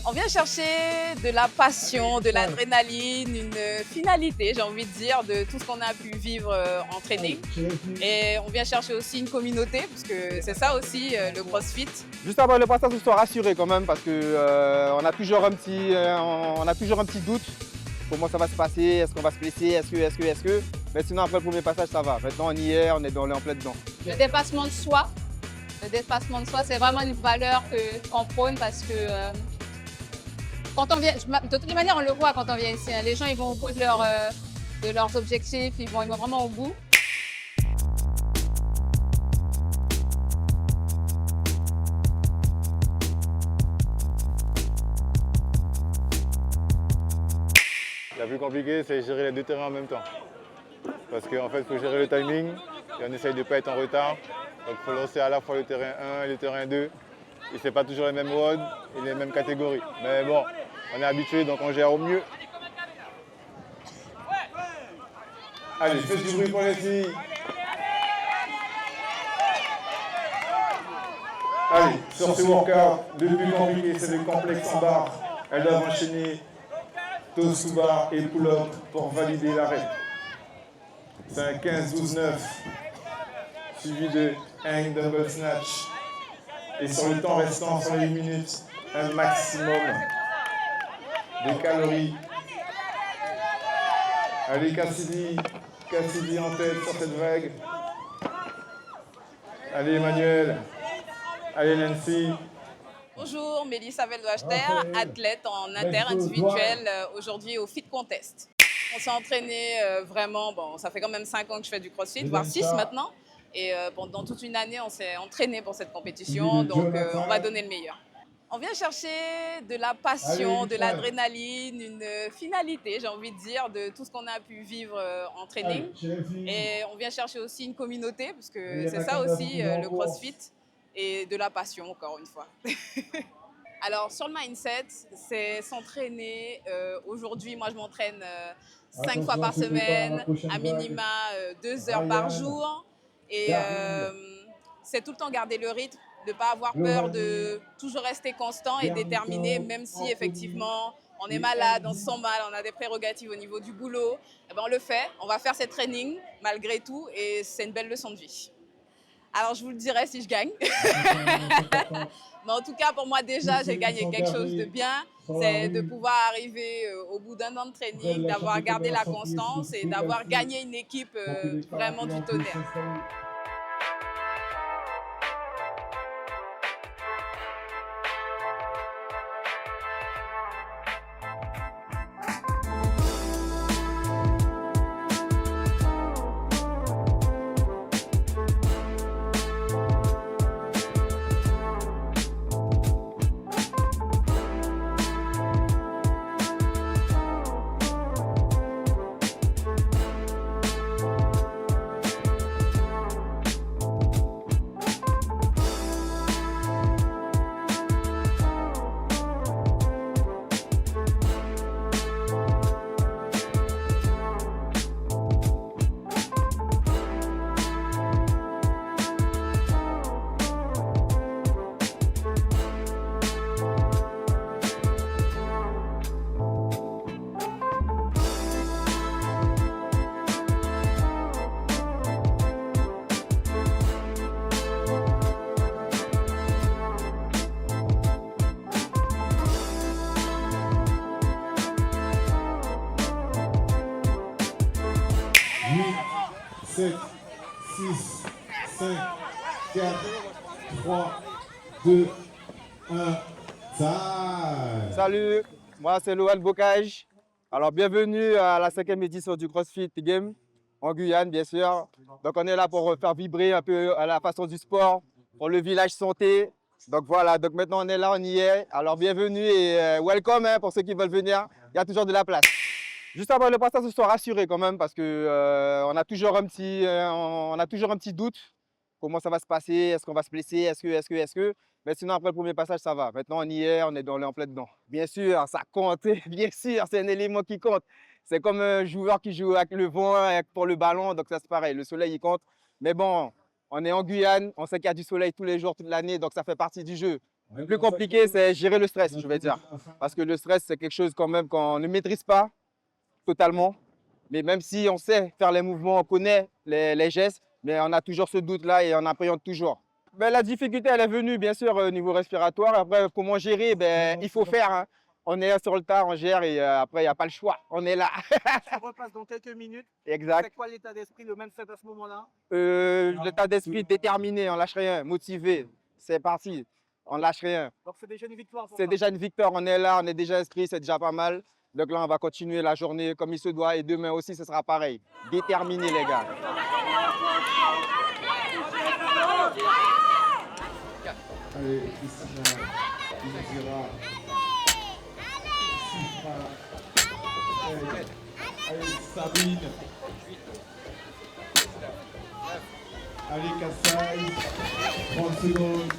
On vient chercher de la passion, de l'adrénaline, une finalité, j'ai envie de dire, de tout ce qu'on a pu vivre en training. Et on vient chercher aussi une communauté, parce que c'est ça aussi le CrossFit. Juste avant le passage, on soit rassuré quand même parce que on a toujours un petit doute. Comment ça va se passer? Est-ce qu'on va se blesser? Est-ce que? Mais sinon après le premier passage, ça va. Maintenant on y est, on est en plein dedans. Le dépassement de soi. Le dépassement de soi, c'est vraiment une valeur qu'on prône parce que quand on vient, de toutes les manières, on le voit quand on vient ici. Hein, les gens, ils vont au bout de leurs objectifs, ils vont vraiment au bout. La plus compliquée, c'est gérer les deux terrains en même temps. Parce qu'en fait, il faut gérer le timing et on essaye de ne pas être en retard. Donc il faut lancer à la fois le terrain 1 et le terrain 2. Et ce n'est pas toujours les mêmes rods et les mêmes catégories. Mais bon, on est habitué, donc on gère au mieux. Allez, faites du bruit pour les filles. Allez, sur ce workout, le plus compliqué, c'est le complexe en barre. Elles doivent enchaîner toes to bar et pull-up pour valider l'arrêt. C'est un 15-12-9, suivi de hang double snatch. Et sur le temps restant, sur les 8 minutes, un maximum de calories. Allez, Cassidy en tête sur cette vague. Allez, Emmanuel. Allez, Nancy. Bonjour, Mélissa Veldwachter, athlète en inter-individuel aujourd'hui au Fit Contest. On s'est entraîné vraiment, bon, ça fait quand même 5 ans que je fais du CrossFit, voire 6 maintenant. Et pendant toute une année, on s'est entraîné pour cette compétition, donc on va donner le meilleur. On vient chercher de la passion, de l'adrénaline, une finalité, j'ai envie de dire, de tout ce qu'on a pu vivre en training. Et on vient chercher aussi une communauté, parce que c'est ça aussi le CrossFit, et de la passion, encore une fois. Alors, sur le mindset, c'est s'entraîner. Aujourd'hui, moi, je m'entraîne 5 fois par semaine, à minima 2 heures par jour. Et c'est tout le temps garder le rythme, de ne pas avoir peur, de toujours rester constant et déterminé, même si effectivement on est malade, on se sent mal, on a des prérogatives au niveau du boulot. Eh ben, on le fait, on va faire ces trainings malgré tout et c'est une belle leçon de vie. Alors je vous le dirai si je gagne. Mais en tout cas, pour moi déjà, j'ai gagné quelque chose de bien. C'est de pouvoir arriver au bout d'un an de training, d'avoir gardé la constance et d'avoir gagné une équipe vraiment du tonnerre. Huit, 7, 6, 5, 4, 3, 2, 1, time. Salut, moi c'est Lohan Bocage. Alors bienvenue à la 5e édition du CrossFit Game en Guyane bien sûr. Donc on est là pour faire vibrer un peu à la façon du sport, pour le village santé. Donc voilà, donc maintenant on est là, on y est. Alors bienvenue et welcome hein, pour ceux qui veulent venir, il y a toujours de la place. Juste avant le passage, sois rassuré quand même parce que on a toujours un petit doute. Comment ça va se passer? Est-ce qu'on va se blesser? Est-ce que? Mais sinon, après le premier passage, ça va. Maintenant, on y est, on est en plein dedans. Bien sûr, ça compte. Bien sûr, c'est un élément qui compte. C'est comme un joueur qui joue avec le vent pour le ballon. Donc, ça, c'est pareil. Le soleil, il compte. Mais bon, on est en Guyane. On sait qu'il y a du soleil tous les jours, toute l'année. Donc, ça fait partie du jeu. Le plus compliqué, c'est gérer le stress, je vais dire. Parce que le stress, c'est quelque chose quand même qu'on ne maîtrise pas totalement. Mais même si on sait faire les mouvements, on connaît les gestes, mais on a toujours ce doute-là et on appréhende toujours. Ben, la difficulté, elle est venue, bien sûr, au niveau respiratoire. Après, comment gérer? Ben, il faut faire. Hein. On est sur le tas, on gère et après, il n'y a pas le choix. On est là. Ça repasse dans quelques minutes. Exact. C'est quoi l'état d'esprit, le mindset à ce moment-là? L'état d'esprit déterminé, on lâche rien, motivé. C'est parti, on lâche rien. Donc c'est déjà une victoire. C'est déjà une victoire, on est là, on est déjà inscrit, c'est déjà pas mal. Donc là, on va continuer la journée comme il se doit et demain aussi, ce sera pareil. Déterminé, les gars. Allez, Christina, Inzira, Sifra, allez, Sabine, allez, Kassai, 30 secondes.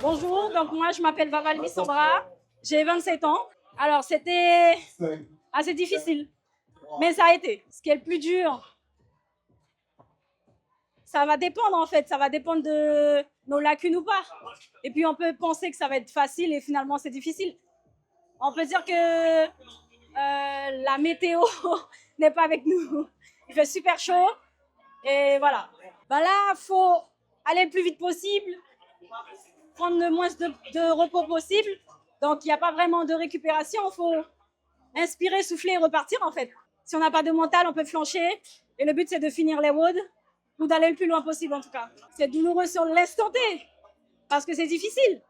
Bonjour, donc moi je m'appelle Vavalmi Sambra, j'ai 27 ans. Alors c'était assez difficile, mais ça a été. Ce qui est le plus dur, ça va dépendre en fait, ça va dépendre de nos lacunes ou pas. Et puis on peut penser que ça va être facile et finalement c'est difficile. On peut dire que la météo n'est pas avec nous. Il fait super chaud et voilà. Ben là, il faut aller le plus vite possible, prendre le moins de repos possible. Donc il n'y a pas vraiment de récupération, il faut inspirer, souffler et repartir en fait. Si on n'a pas de mental, on peut flancher et le but c'est de finir les WOD ou d'aller le plus loin possible en tout cas. C'est douloureux sur l'instant T parce que c'est difficile.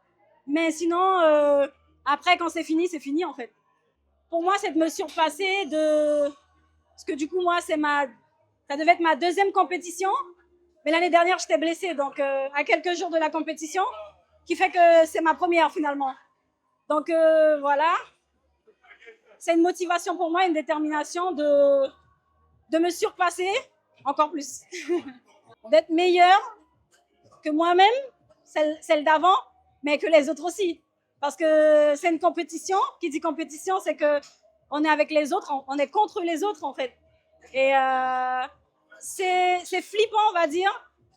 Mais sinon, après quand c'est fini en fait. Pour moi, c'est de me surpasser parce que du coup, moi, ça devait être ma deuxième compétition. Mais l'année dernière, j'étais blessée, donc à quelques jours de la compétition, qui fait que c'est ma première finalement. Donc voilà, c'est une motivation pour moi, une détermination de me surpasser encore plus. D'être meilleure que moi-même, celle d'avant, mais que les autres aussi. Parce que c'est une compétition. Qui dit compétition, c'est qu'on est avec les autres, on est contre les autres en fait. Et c'est flippant, on va dire,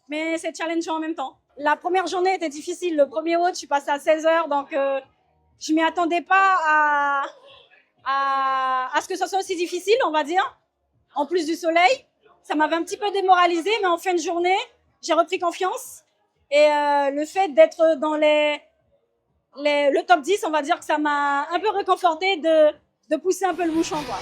mais c'est challengeant en même temps. La première journée était difficile. Le premier WOD, je suis passée à 16h, donc je ne m'y attendais pas à ce que ce soit aussi difficile, on va dire. En plus du soleil, ça m'avait un petit peu démoralisée, mais en fin de journée, j'ai repris confiance. Et le fait d'être dans le top 10, on va dire que ça m'a un peu réconfortée de pousser un peu le bouchon, quoi.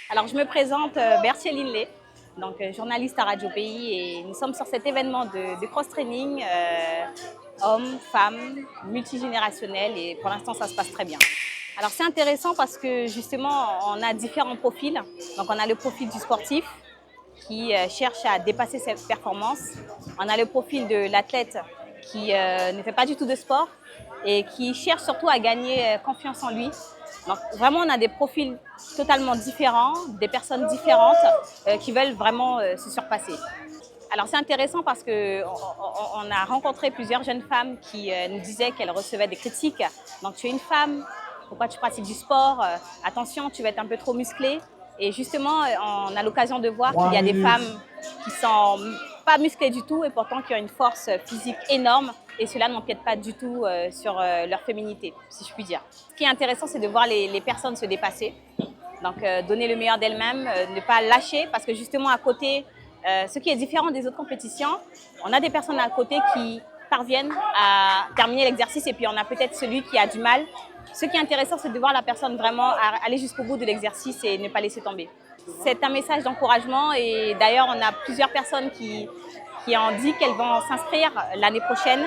Alors, je me présente Bertie Linley, donc journaliste à Radio Pays, et nous sommes sur cet événement de cross-training hommes, femmes, multigénérationnel, et pour l'instant, ça se passe très bien. Alors, c'est intéressant parce que justement, on a différents profils. Donc, on a le profil du sportif qui cherche à dépasser ses performances. On a le profil de l'athlète qui ne fait pas du tout de sport et qui cherche surtout à gagner confiance en lui. Donc vraiment, on a des profils totalement différents, des personnes différentes qui veulent vraiment se surpasser. Alors c'est intéressant parce qu'on a rencontré plusieurs jeunes femmes qui nous disaient qu'elles recevaient des critiques. Donc tu es une femme, pourquoi tu pratiques du sport? Attention, tu vas être un peu trop musclée. Et justement, on a l'occasion de voir qu'il y a des femmes qui ne sont pas musclées du tout et pourtant qui ont une force physique énorme. Et cela n'empiète pas du tout sur leur féminité, si je puis dire. Ce qui est intéressant, c'est de voir les personnes se dépasser. Donc, donner le meilleur d'elles-mêmes, ne pas lâcher. Parce que justement, à côté, ce qui est différent des autres compétitions, on a des personnes à côté qui parviennent à terminer l'exercice et puis on a peut-être celui qui a du mal. Ce qui est intéressant, c'est de voir la personne vraiment aller jusqu'au bout de l'exercice et ne pas laisser tomber. C'est un message d'encouragement et d'ailleurs, on a plusieurs personnes qui ont dit qu'elles vont s'inscrire l'année prochaine.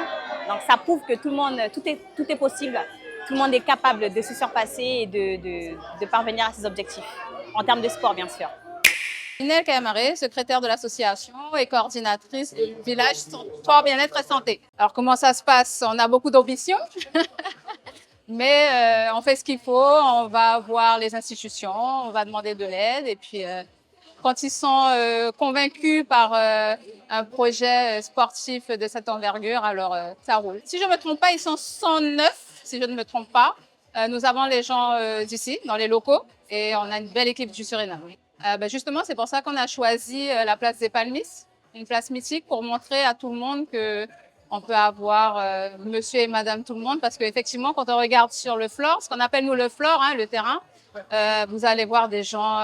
Donc ça prouve que tout est possible tout le monde est capable de se surpasser et de parvenir à ses objectifs, en termes de sport bien sûr. Inel Kayamaré, secrétaire de l'association et coordinatrice du village Sport, Bien-être et Santé. Alors comment ça se passe? On a beaucoup d'ambition, mais on fait ce qu'il faut, on va voir les institutions, on va demander de l'aide et puis quand ils sont convaincus par un projet sportif de cette envergure, alors ça roule. Si je ne me trompe pas, ils sont 109, si je ne me trompe pas. Nous avons les gens d'ici, dans les locaux, et on a une belle équipe du Suriname. Justement, c'est pour ça qu'on a choisi la place des Palmis, une place mythique pour montrer à tout le monde qu'on peut avoir monsieur et madame tout le monde, parce qu'effectivement, quand on regarde sur le floor, ce qu'on appelle nous le floor, hein, le terrain, vous allez voir des gens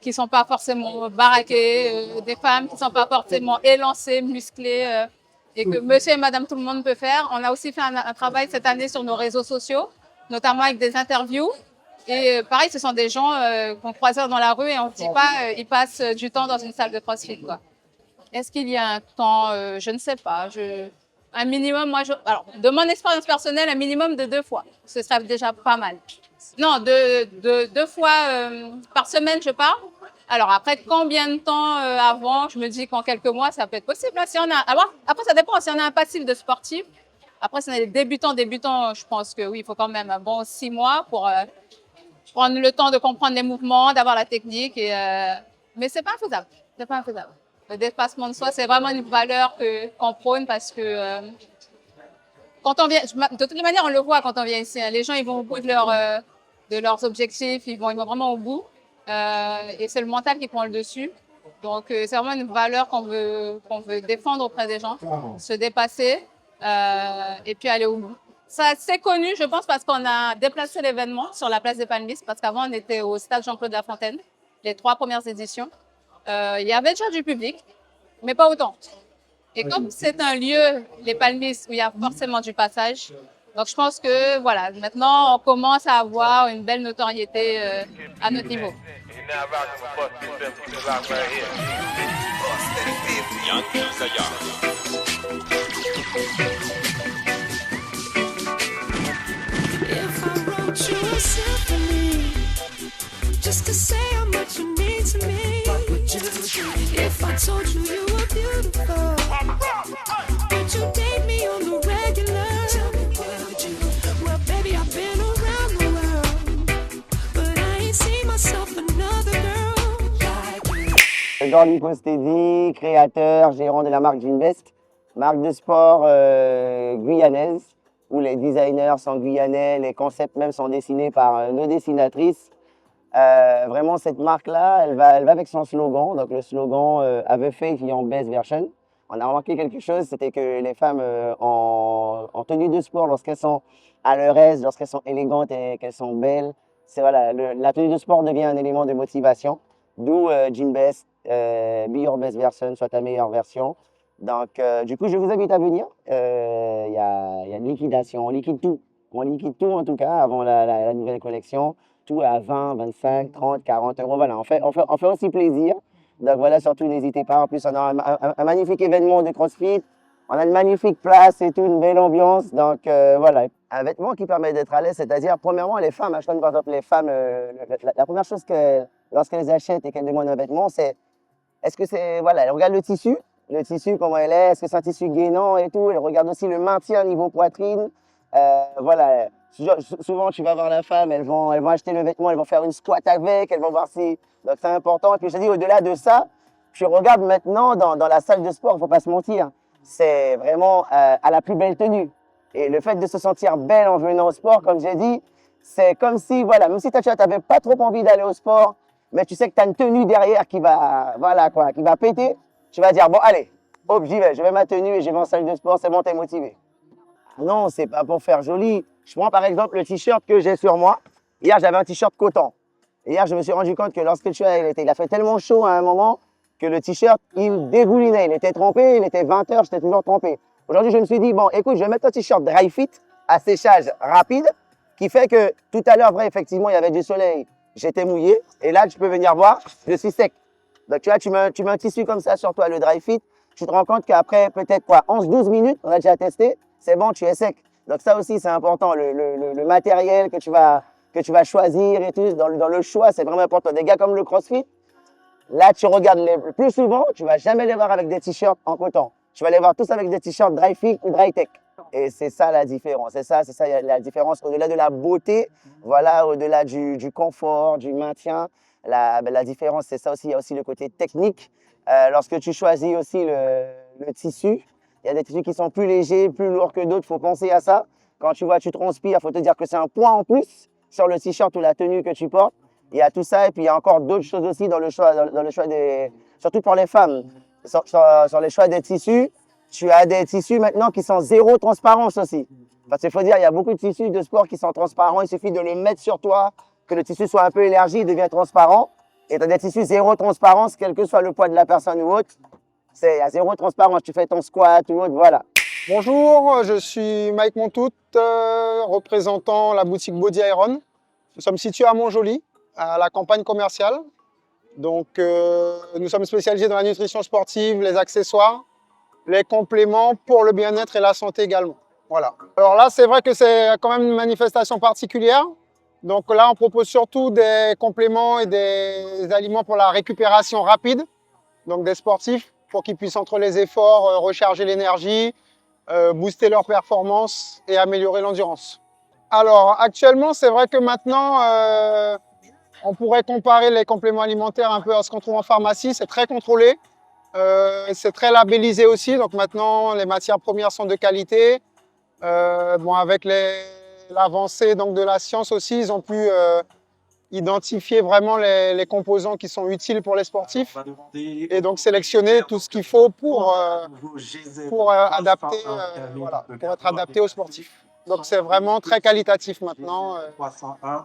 qui ne sont pas forcément baraqués, des femmes qui ne sont pas forcément élancées, musclées, et que monsieur et madame tout le monde peut faire. On a aussi fait un travail cette année sur nos réseaux sociaux, notamment avec des interviews. Et pareil, ce sont des gens qu'on croise dans la rue et on ne se dit pas ils passent du temps dans une salle de CrossFit, quoi. Est-ce qu'il y a un temps? Je ne sais pas. Un minimum, alors, de mon expérience personnelle, un minimum de 2 fois. Ce serait déjà pas mal. Non, 2 fois par semaine, je pars. Alors après, combien de temps avant? Je me dis qu'en quelques mois, ça peut être possible. Là, si on a, alors, après, ça dépend. Si on a un passif de sportif, après, si on est débutants, je pense que oui, il faut quand même un bon 6 mois pour prendre le temps de comprendre les mouvements, d'avoir la technique. Mais c'est pas infaisable. C'est pas infaisable. Le dépassement de soi, c'est vraiment une valeur qu'on prône parce que quand on vient, de toutes les manières, on le voit quand on vient ici. Hein, les gens, ils vont au bout de leurs objectifs, ils vont vraiment au bout. Et c'est le mental qui prend le dessus. Donc, c'est vraiment une valeur qu'on veut défendre auprès des gens, se dépasser et puis aller au bout. Ça, c'est connu, je pense, parce qu'on a déplacé l'événement sur la place des Palmis, parce qu'avant, on était au stade Jean-Claude Lafontaine, les 3 premières éditions. Il y avait déjà du public, mais pas autant. Et comme c'est un lieu, les Palmis, où il y a forcément du passage, donc je pense que voilà, maintenant, on commence à avoir une belle notoriété à notre niveau. Just to say how much you mean to me. If I told you you were beautiful, would you date me on the regular? Tell me, would you? Well, baby, I've been around the world, but I ain't seen myself another girl like you. Jordi Postedi, créateur, gérant de la marque Ginbest, marque de sport guyanaise, où les designers sont guyanais, les concepts même sont dessinés par nos dessinatrices. Vraiment, cette marque-là, elle va avec son slogan. Donc, le slogan Have faith in your best version. On a remarqué quelque chose, c'était que les femmes en tenue de sport, lorsqu'elles sont à leur aise, lorsqu'elles sont élégantes et qu'elles sont belles, voilà, la tenue de sport devient un élément de motivation. D'où Ginbest, Be Your Best Version, soit ta meilleure version. Donc, du coup, je vous invite à venir. Il y a une liquidation, on liquide tout. On liquide tout en tout cas avant la nouvelle collection. Tout à 20, 25, 30, 40 euros. Voilà, on fait aussi plaisir. Donc voilà, surtout n'hésitez pas. En plus, on a un magnifique événement de CrossFit. On a une magnifique place et tout, une belle ambiance. Donc voilà, un vêtement qui permet d'être à l'aise. C'est-à-dire, premièrement, les femmes, je par exemple, les femmes, la première chose que lorsqu'elles achètent et qu'elles demandent un vêtement, c'est est-ce que c'est, voilà, elles regardent le tissu, comment elle est que c'est un tissu gainant et tout. Elles regardent aussi le maintien niveau poitrine. Voilà. Souvent, tu vas voir la femme, elles vont acheter le vêtement, elles vont faire une squat avec, elles vont voir si... Donc, c'est important. Et puis, je te dis, au-delà de ça, tu regardes maintenant dans la salle de sport, il ne faut pas se mentir, c'est vraiment à la plus belle tenue. Et le fait de se sentir belle en venant au sport, comme j'ai dit, c'est comme si, voilà, même si tu n'avais pas trop envie d'aller au sport, mais tu sais que tu as une tenue derrière qui va, voilà quoi, qui va péter, tu vas dire, bon, allez, hop, j'y vais, je mets ma tenue et je vais en salle de sport, c'est bon, t'es motivé. Non, c'est pas pour faire joli. Je prends par exemple le t-shirt que j'ai sur moi. Hier, j'avais un t-shirt coton. Et hier, je me suis rendu compte que lorsque il a fait tellement chaud à un moment que le t-shirt, il dégoulinait. Il était trempé, il était 20 h, j'étais toujours trempé. Aujourd'hui, je me suis dit, bon, écoute, je vais mettre un t-shirt dry fit à séchage rapide qui fait que tout à l'heure, vrai, effectivement, il y avait du soleil. J'étais mouillé. Et là, tu peux venir voir, je suis sec. Donc, tu vois, tu mets un tissu comme ça sur toi, le dry fit. Tu te rends compte qu'après peut-être 11-12 minutes, on a déjà testé, c'est bon, tu es sec. Donc ça aussi, c'est important, le matériel que tu vas choisir et tout. Dans le choix, c'est vraiment important. Des gars comme le CrossFit, là, tu regardes le plus souvent, tu vas jamais les voir avec des t-shirts en coton. Tu vas les voir tous avec des t-shirts dry fit ou dry tech. Et c'est ça la différence. C'est ça la différence. Au-delà de la beauté, voilà, au-delà du confort, du maintien, la différence, c'est ça aussi. Il y a aussi le côté technique. Lorsque tu choisis aussi le tissu, il y a des tissus qui sont plus légers, plus lourds que d'autres. Il faut penser à ça. Quand tu vois, tu transpires, il faut te dire que c'est un point en plus sur le t-shirt ou la tenue que tu portes. Il y a tout ça. Et puis, il y a encore d'autres choses aussi dans le choix des... Surtout pour les femmes. Sur les choix des tissus, tu as des tissus maintenant qui sont zéro transparence aussi. Parce qu'il faut dire, il y a beaucoup de tissus de sport qui sont transparents. Il suffit de le mettre sur toi, que le tissu soit un peu élargi, il devient transparent. Et tu as des tissus zéro transparence, quel que soit le poids de la personne ou autre. Il y a zéro transparence. Tu fais ton squat ou autre, voilà. Bonjour, je suis Mike Montout, représentant la boutique Body Iron. Nous sommes situés à Montjoly, à la campagne commerciale. Donc, nous sommes spécialisés dans la nutrition sportive, les accessoires, les compléments pour le bien-être et la santé également. Voilà. Alors là, c'est vrai que c'est quand même une manifestation particulière. Donc là, on propose surtout des compléments et des aliments pour la récupération rapide. Donc des sportifs pour qu'ils puissent, entre les efforts, recharger l'énergie, booster leur performance et améliorer l'endurance. Alors, actuellement, c'est vrai que maintenant, on pourrait comparer les compléments alimentaires un peu à ce qu'on trouve en pharmacie. C'est très contrôlé, c'est très labellisé aussi. Donc maintenant, les matières premières sont de qualité. Bon, avec l'avancée de la science aussi, ils ont pu identifier vraiment les composants qui sont utiles pour les sportifs et donc sélectionner tout ce qu'il faut pour être adapté aux sportifs. Donc c'est vraiment très qualitatif maintenant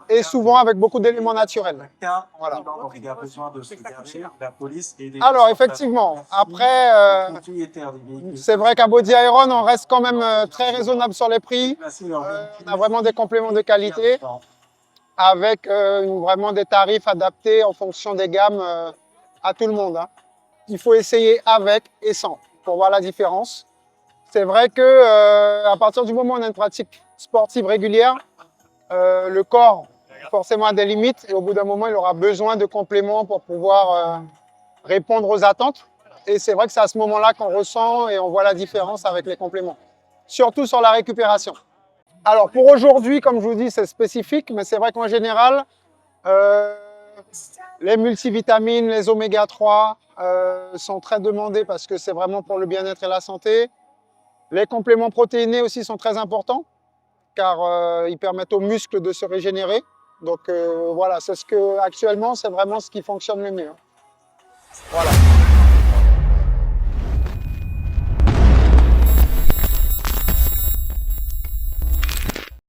et souvent avec beaucoup d'éléments naturels. Voilà. Alors effectivement, après, c'est vrai qu'à Body Iron, on reste quand même très raisonnable sur les prix. On a vraiment des compléments de qualité avec vraiment des tarifs adaptés en fonction des gammes à tout le monde. Hein. Il faut essayer avec et sans pour voir la différence. C'est vrai que à partir du moment où on a une pratique sportive régulière, le corps forcément a des limites et au bout d'un moment, il aura besoin de compléments pour pouvoir répondre aux attentes. Et c'est vrai que c'est à ce moment-là qu'on ressent et on voit la différence avec les compléments, surtout sur la récupération. Alors pour aujourd'hui, comme je vous dis, c'est spécifique, mais c'est vrai qu'en général, les multivitamines, les oméga 3 sont très demandés parce que c'est vraiment pour le bien-être et la santé. Les compléments protéinés aussi sont très importants car ils permettent aux muscles de se régénérer. Donc voilà, actuellement, c'est vraiment ce qui fonctionne le mieux. Voilà.